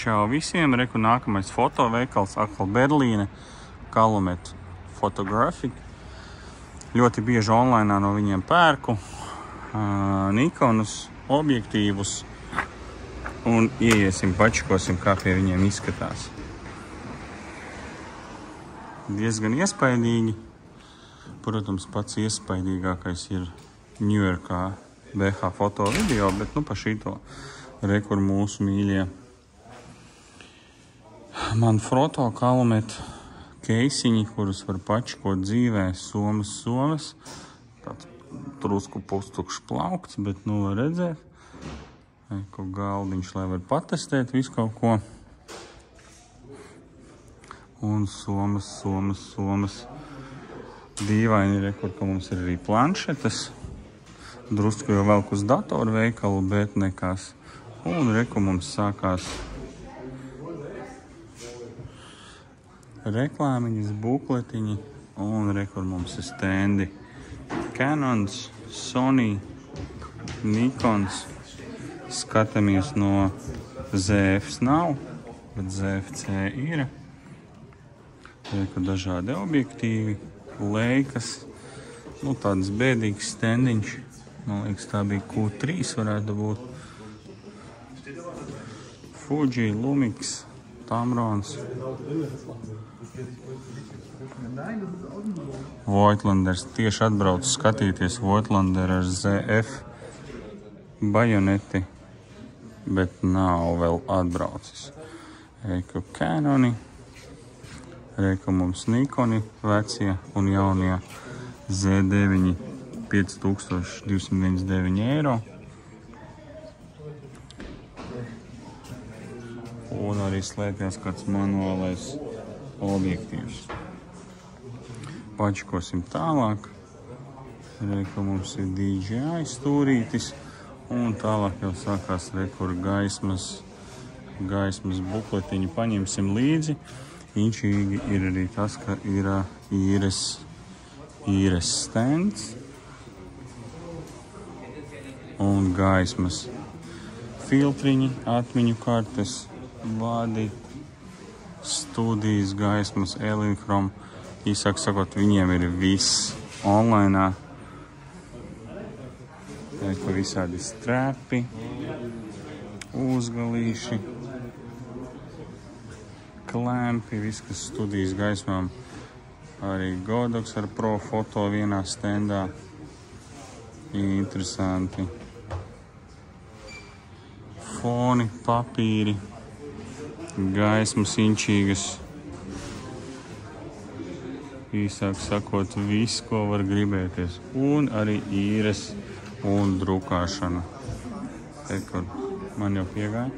Čau visiem, reku nākamais fotoveikals, atkal Berlīne, Calumet Photographic. Ļoti bieži online no viņiem pērku Nikonus, objektīvus un ieiesim, pačikosim, kā pie viņiem izskatās. Diezgan iespaidīgi. Protams, pats iespaidīgākais ir Ņujorkā BH foto video, bet pa šito rekur mūsu mīļie Manfrotto Calumet keisiņi, kurus var pačikot dzīvē, somas. Tāds drusku pustukšs plaukts, bet var redzēt. Ko galdiņš, lai var patestēt visu kaut ko. Un somas. Dīvaini rekur, ka mums ir arī planšetes. Drusku jau velk uz datoru veikalu, bet nekas. Un reku mums sākās reklāmiņas, bukletiņi, un rekur mums ir stendi. Canons, Sony, Nikons. Skatāmies no ZFs nav, bet ZFC ir. Rekur dažādi objektīvi, Leikas, tāds bēdīgs stendiņš. Man liekas, tā bija Q3 varētu būt. Fuji, Lumix, Tamrons. Voigtlanders tieši atbraucu skatīties Voigtlander ar ZF bajoneti, bet nav vēl atbraucis. Reiku Canoni, reiku mums Nikoni vecie un jaunie Z9 5299 eiro. Un arī slēpjas kāds manuālais objektīvs. Pačikosim tālāk. Reku mums ir DJI stūrītis. Un tālāk jau sākās rekur gaismas bukletiņu paņemsim līdzi. Inčīgi ir arī tas, ka ir īres stends un gaismas filtriņi, atmiņu kartes, vādi, studijas, gaismas, Elinchrom. Īsāk sakot, viņiem ir viss online. Reku visādi strēpi, uzgalīši, klempi, viss, kas studijas gaismām. Arī Godox ar Pro foto vienā stendā. Interesanti. Foni, papīri, gaismas inčīgas. Īsāk sakot, viss, ko var gribēties. Un arī īres un drukāšana. Rekur, man jau piegāja.